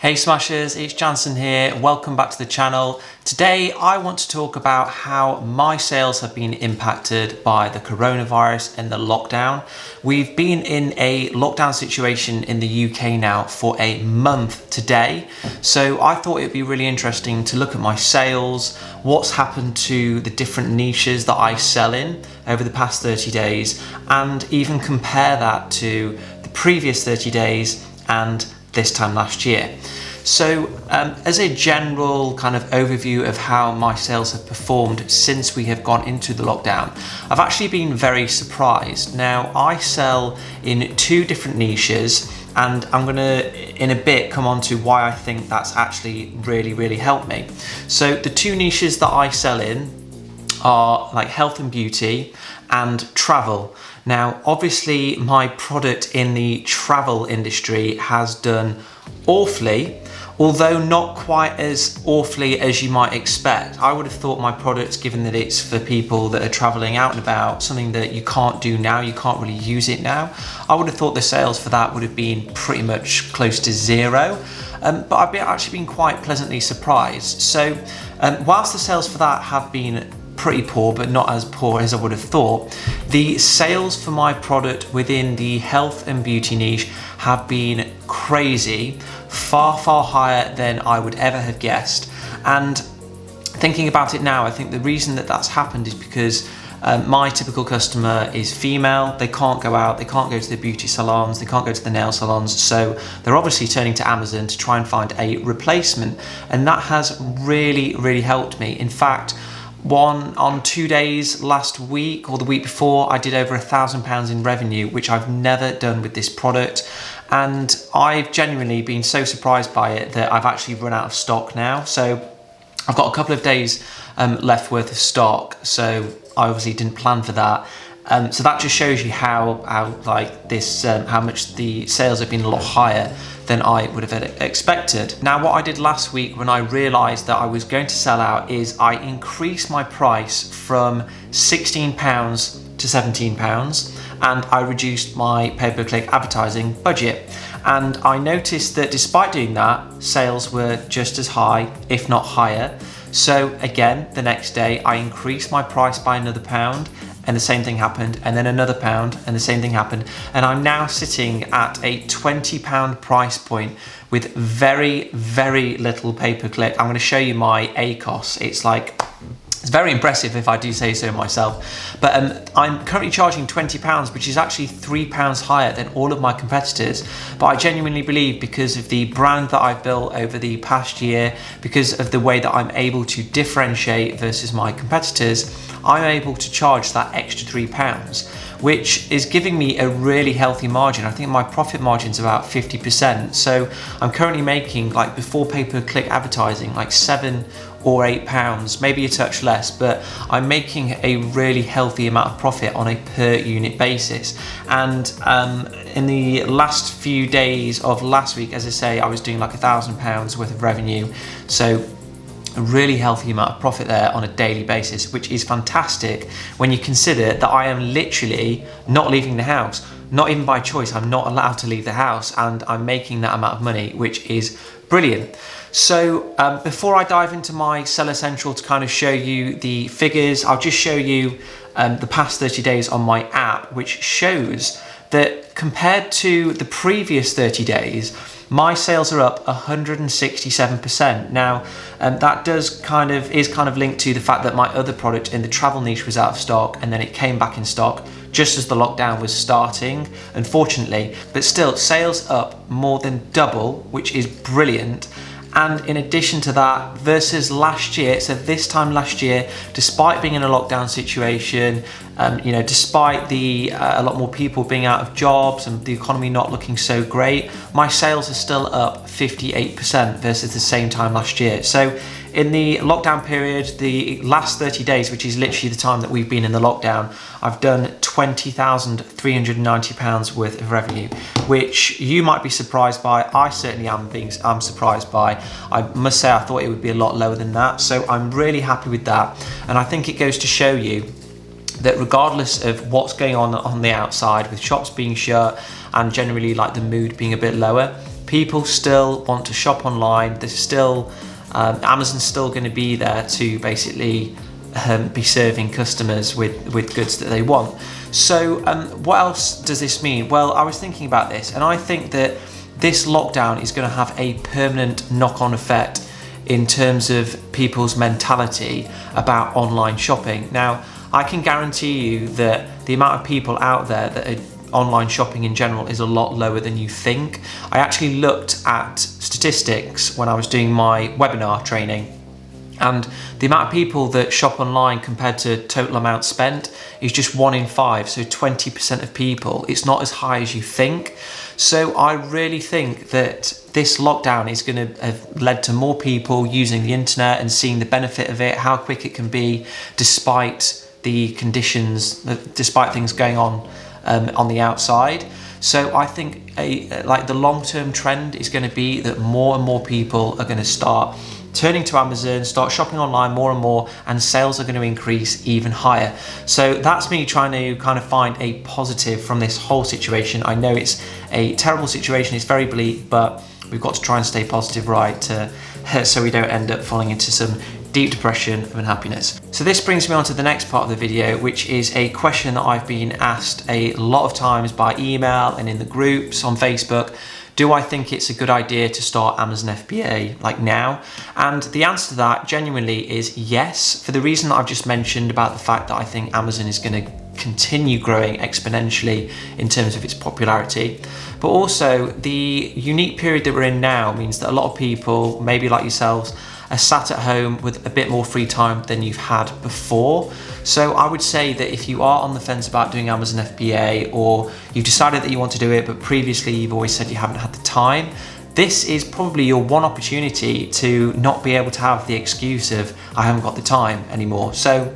Hey Smashers, it's Jansen here. Welcome back to the channel. Today I want to talk about how my sales have been impacted by the coronavirus and the lockdown. We've been in a lockdown situation in the UK now for a month today. So I thought it'd be really interesting to look at my sales, what's happened to the different niches that I sell in over the past 30 days, and even compare that to the previous 30 days and this time last year. So as a general kind of overview of how my sales have performed since we have gone into the lockdown, I've actually been very surprised. Now I sell in two different niches, and I'm gonna in a bit come on to why I think that's actually really helped me. So the two niches that I sell in are like health and beauty and travel. Now, obviously my product in the travel industry has done awfully, although not quite as awfully as you might expect. I would have thought my product, given that it's for people that are traveling out and about, something that you can't do now, you can't really use it now, I would have thought the sales for that would have been pretty much close to zero. But I've actually been quite pleasantly surprised. So whilst the sales for that have been pretty poor, but not as poor as I would have thought, the sales for my product within the health and beauty niche have been crazy, far higher than I would ever have guessed. And thinking about it now, I think the reason that that's happened is because my typical customer is female. They can't go out, they can't go to the beauty salons, they can't go to the nail salons, so they're obviously turning to Amazon to try and find a replacement, and that has really helped me. In fact, on 2 days last week or the week before, I did over £1,000 in revenue, which I've never done with this product. And I've genuinely been so surprised by it that I've actually run out of stock now. So I've got a couple of days left worth of stock. So I obviously didn't plan for that. So that just shows you how much the sales have been a lot higher than I would have expected. Now, what I did last week when I realized that I was going to sell out is I increased my price from £16 to £17, and I reduced my pay-per-click advertising budget. And I noticed that despite doing that, sales were just as high, if not higher. So again, the next day I increased my price by another £1, and the same thing happened, and then another £1, and the same thing happened. And I'm now sitting at a £20 price point with very little pay-per-click. I'm gonna show you my ACOS. It's very impressive if I do say so myself. But I'm currently charging £20, which is actually £3 higher than all of my competitors. But I genuinely believe, because of the brand that I've built over the past year, because of the way that I'm able to differentiate versus my competitors, I'm able to charge that extra £3, which is giving me a really healthy margin. I think my profit margin's about 50%. So I'm currently making, like before pay-per-click advertising, like £7 or £8, maybe a touch less, but I'm making a really healthy amount of profit on a per unit basis. And in the last few days of last week, as I say, I was doing like £1,000 worth of revenue. So a really healthy amount of profit there on a daily basis, which is fantastic when you consider that I am literally not leaving the house. Not even by choice, I'm not allowed to leave the house, and I'm making that amount of money, which is brilliant. So before I dive into my Seller Central to kind of show you the figures, I'll just show you the past 30 days on my app, which shows that compared to the previous 30 days, my sales are up 167%. Now, that is kind of linked to the fact that my other product in the travel niche was out of stock, and then it came back in stock just as the lockdown was starting, unfortunately. But still, sales up more than double, which is brilliant. And in addition to that, versus last year, so this time last year, despite being in a lockdown situation, despite a lot more people being out of jobs and the economy not looking so great, my sales are still up 58% versus the same time last year. So in the lockdown period, the last 30 days, which is literally the time that we've been in the lockdown, I've done £20,390 worth of revenue, which you might be surprised by. I certainly am surprised by. I must say I thought it would be a lot lower than that. So I'm really happy with that. And I think it goes to show you that regardless of what's going on the outside, with shops being shut and generally like the mood being a bit lower, People still want to shop online. There's still, Amazon's still going to be there to basically be serving customers with goods that they want. So what else does this mean? Well, I was thinking about this, and I think that this lockdown is going to have a permanent knock-on effect in terms of people's mentality about online shopping. Now, I can guarantee you that the amount of people out there that are online shopping in general is a lot lower than you think. I actually looked at statistics when I was doing my webinar training, and the amount of people that shop online compared to total amount spent is just 1 in 5, so 20% of people. It's not as high as you think. So I really think that this lockdown is going to have led to more people using the internet and seeing the benefit of it, how quick it can be despite the conditions, despite things going on the outside. So I think the long-term trend is going to be that more and more people are going to start turning to Amazon, start shopping online more and more, and sales are going to increase even higher. So that's me trying to kind of find a positive from this whole situation. I know it's a terrible situation, it's very bleak, but we've got to try and stay positive, right, so we don't end up falling into some deep depression of unhappiness. So this brings me on to the next part of the video, which is a question that I've been asked a lot of times by email and in the groups on Facebook. Do I think it's a good idea to start Amazon FBA like now? And the answer to that genuinely is yes, for the reason that I've just mentioned about the fact that I think Amazon is going to continue growing exponentially in terms of its popularity. But also the unique period that we're in now means that a lot of people, maybe like yourselves, are sat at home with a bit more free time than you've had before. So I would say that if you are on the fence about doing Amazon FBA, or you've decided that you want to do it, but previously you've always said you haven't had the time, this is probably your one opportunity to not be able to have the excuse of, I haven't got the time anymore. So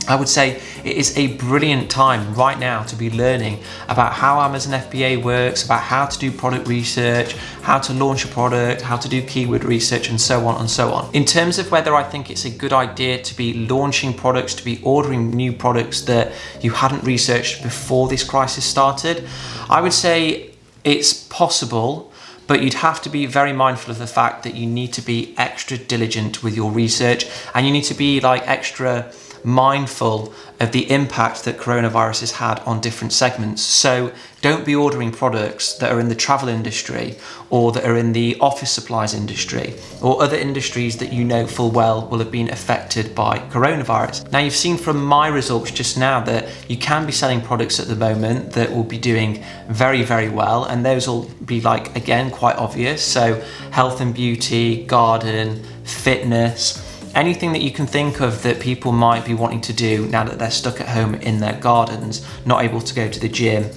I would say it is a brilliant time right now to be learning about how Amazon FBA works, about how to do product research, how to launch a product, how to do keyword research, and so on and so on. In terms of whether I think it's a good idea to be launching products, to be ordering new products that you hadn't researched before this crisis started, I would say it's possible, but you'd have to be very mindful of the fact that you need to be extra diligent with your research, and you need to be extra mindful of the impact that coronavirus has had on different segments. So don't be ordering products that are in the travel industry, or that are in the office supplies industry, or other industries that you know full well will have been affected by coronavirus. Now, you've seen from my results just now that you can be selling products at the moment that will be doing very, very well, and those will be again, quite obvious. So health and beauty, garden, fitness, anything that you can think of that people might be wanting to do now that they're stuck at home in their gardens, not able to go to the gym,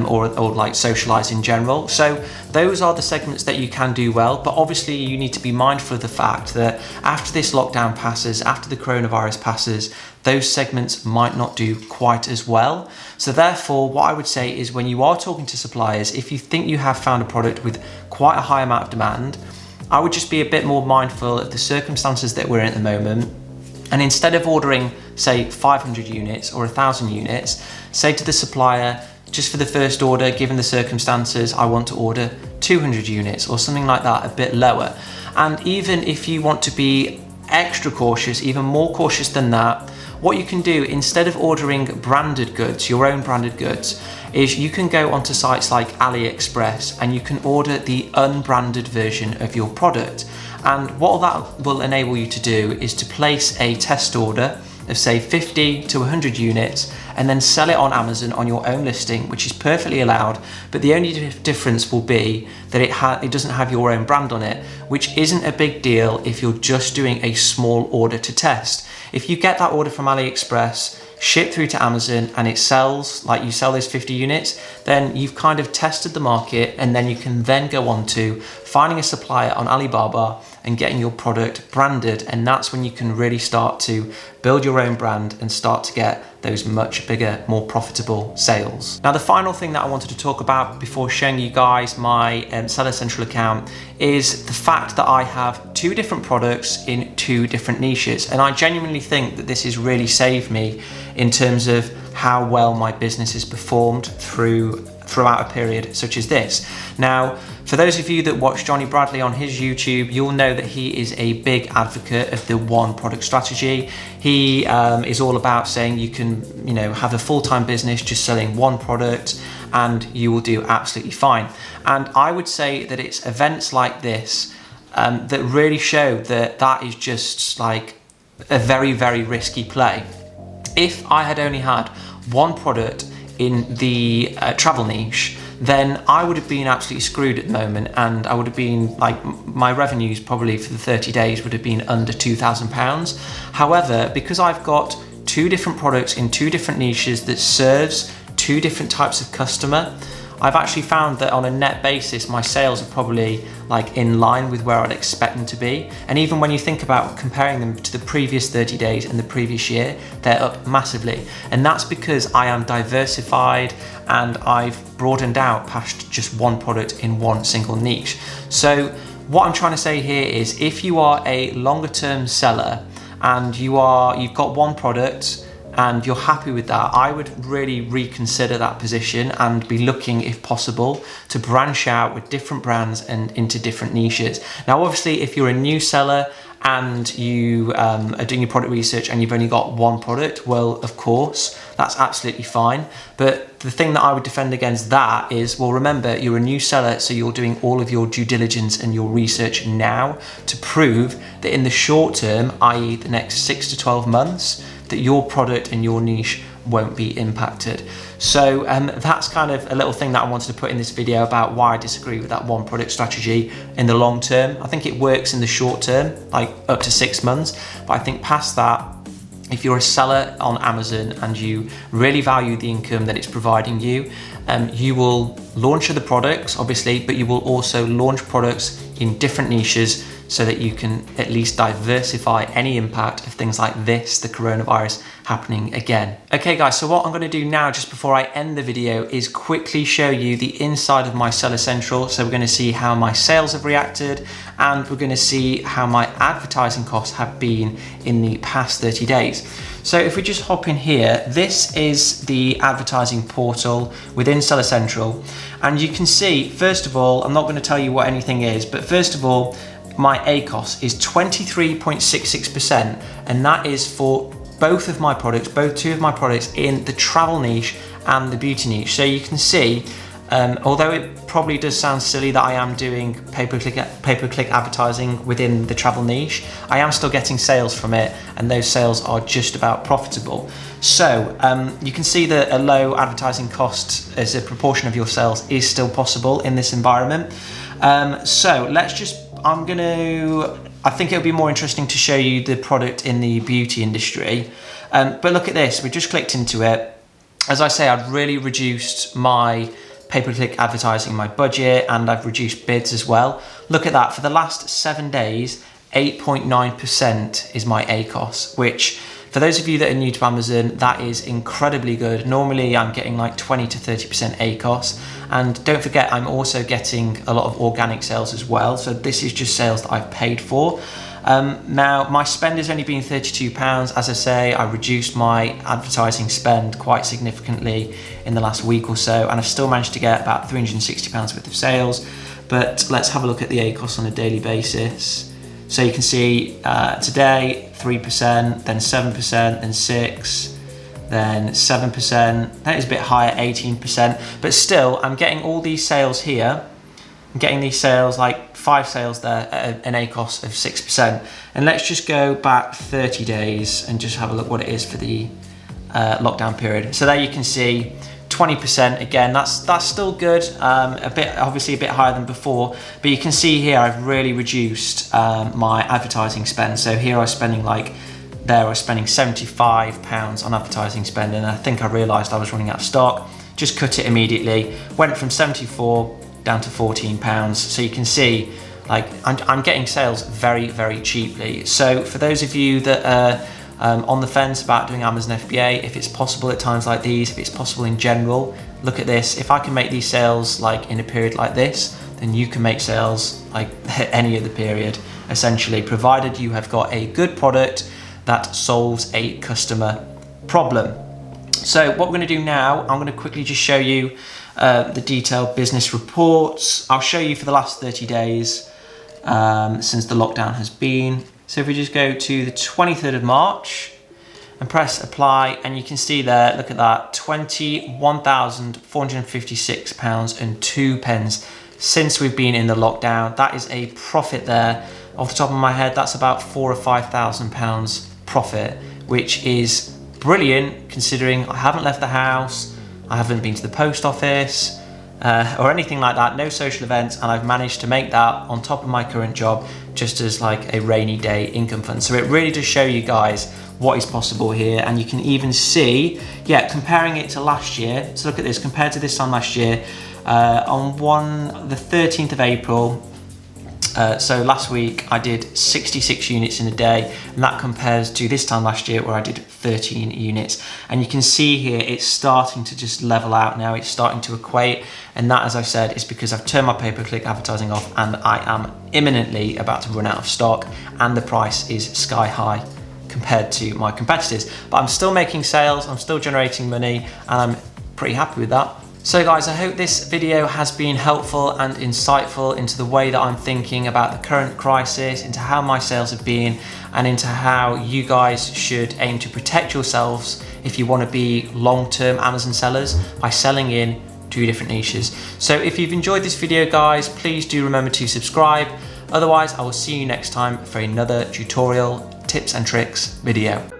or socialize in general. So those are the segments that you can do well, but obviously you need to be mindful of the fact that after this lockdown passes, after the coronavirus passes, those segments might not do quite as well. So therefore, what I would say is, when you are talking to suppliers, if you think you have found a product with quite a high amount of demand, I would just be a bit more mindful of the circumstances that we're in at the moment. And instead of ordering, say, 500 units or 1,000 units, say to the supplier, just for the first order, given the circumstances, I want to order 200 units or something like that, a bit lower. And even if you want to be extra cautious, even more cautious than that, what you can do, instead of ordering branded goods, your own branded goods, is you can go onto sites like AliExpress and you can order the unbranded version of your product. And what that will enable you to do is to place a test order of, say, 50 to 100 units, and then sell it on Amazon on your own listing, which is perfectly allowed. But the only difference will be that it doesn't have your own brand on it, which isn't a big deal if you're just doing a small order to test. If you get that order from AliExpress, ship through to Amazon, and it sells, like you sell those 50 units, then you've kind of tested the market, and then you can then go on to finding a supplier on Alibaba and getting your product branded. And that's when you can really start to build your own brand and start to get those much bigger, more profitable sales. Now, the final thing that I wanted to talk about before showing you guys my Seller Central account is the fact that I have 2 different products in 2 different niches. And I genuinely think that this has really saved me in terms of how well my business has performed through throughout a period such as this. Now, for those of you that watch Johnny Bradley on his YouTube, you'll know that he is a big advocate of the one product strategy. He is all about saying you can, have a full-time business just selling one product and you will do absolutely fine. And I would say that it's events like this that really show that that is just like a very, very risky play. If I had only had one product in the travel niche, then I would have been absolutely screwed at the moment, and I would have been like, my revenues probably for the 30 days would have been under £2,000. However, because I've got two different products in two different niches that serves two different types of customer, I've actually found that on a net basis, my sales are probably like in line with where I'd expect them to be. And even when you think about comparing them to the previous 30 days and the previous year, they're up massively. And that's because I am diversified and I've broadened out past just one product in one single niche. So what I'm trying to say here is, if you are a longer term seller and you've got one product and you're happy with that, I would really reconsider that position and be looking, if possible, to branch out with different brands and into different niches. Now, obviously, if you're a new seller and you are doing your product research and you've only got one product, well, of course, that's absolutely fine. But the thing that I would defend against that is, well, remember, you're a new seller, so you're doing all of your due diligence and your research now to prove that in the short term, i.e. the next 6 to 12 months, that your product and your niche won't be impacted. So that's kind of a little thing that I wanted to put in this video about why I disagree with that one product strategy in the long term. I think it works in the short term, like up to 6 months, but I think past that, if you're a seller on Amazon and you really value the income that it's providing you, you will launch other products, obviously, but you will also launch products in different niches so that you can at least diversify any impact of things like this, the coronavirus, happening again. Okay guys, so what I'm gonna do now, just before I end the video, is quickly show you the inside of my Seller Central. So we're gonna see how my sales have reacted, and we're gonna see how my advertising costs have been in the past 30 days. So if we just hop in here, this is the advertising portal within Seller Central. And you can see, first of all, I'm not gonna tell you what anything is, but first of all, my ACOS is 23.66%, and that is for both of my products, two of my products in the travel niche and the beauty niche. So you can see, although it probably does sound silly that I am doing pay-per-click advertising within the travel niche, I am still getting sales from it, and those sales are just about profitable. So you can see that a low advertising cost as a proportion of your sales is still possible in this environment. So let's just, I think it'll be more interesting to show you the product in the beauty industry. But look at this, we just clicked into it. As I say, I've really reduced my pay-per-click advertising, my budget, and I've reduced bids as well. Look at that, for the last 7 days, 8.9% is my ACOS, which for those of you that are new to Amazon, that is incredibly good. Normally I'm getting like 20 to 30% ACOS. And don't forget, I'm also getting a lot of organic sales as well. So this is just sales that I've paid for. Now my spend has only been £32. As I say, I reduced my advertising spend quite significantly in the last week or so, and I've still managed to get about £360 worth of sales. But let's have a look at the ACOS on a daily basis. So you can see today 3%, then 7%, then 6%, then 7%. That is a bit higher, 18%. But still, I'm getting all these sales here. I'm getting these sales, like 5 sales there at an ACOS of 6%. And let's just go back 30 days and just have a look what it is for the lockdown period. So there you can see 20%. Again, that's still good. Obviously a bit higher than before, but you can see here I've really reduced my advertising spend. So here I was spending £75 on advertising spend, and I think I realised I was running out of stock. Just cut it immediately. Went from 74 down to £14. So you can see, like, I'm getting sales very, very cheaply. So for those of you that are on the fence about doing Amazon FBA, if it's possible at times like these, if it's possible in general, look at this. If I can make these sales like in a period like this, then you can make sales like any other period, essentially, provided you have got a good product that solves a customer problem. So what we're going to do now, I'm going to quickly just show you the detailed business reports. I'll show you for the last 30 days since the lockdown has been. So if we just go to the 23rd of March and press apply, and you can see there, look at that, £21,456.02 since we've been in the lockdown. That is a profit there. Off the top of my head, that's about £4,000 or £5,000 profit, which is brilliant considering I haven't left the house, I haven't been to the post office or anything like that, no social events, and I've managed to make that on top of my current job just as like a rainy day income fund. So it really does show you guys what is possible here, and you can even see, yeah, comparing it to last year. So look at this, compared to this time last year, on the 13th of April, so last week I did 66 units in a day, and that compares to this time last year where I did 13 units. And you can see here it's starting to just level out now, it's starting to equate, and that, as I said, is because I've turned my pay-per-click advertising off and I am imminently about to run out of stock, and the price is sky high compared to my competitors. But I'm still making sales, I'm still generating money, and I'm pretty happy with that. So guys, I hope this video has been helpful and insightful into the way that I'm thinking about the current crisis, into how my sales have been, and into how you guys should aim to protect yourselves if you want to be long-term Amazon sellers by selling in 2 different niches. So if you've enjoyed this video, guys, please do remember to subscribe. Otherwise, I will see you next time for another tutorial, tips and tricks video.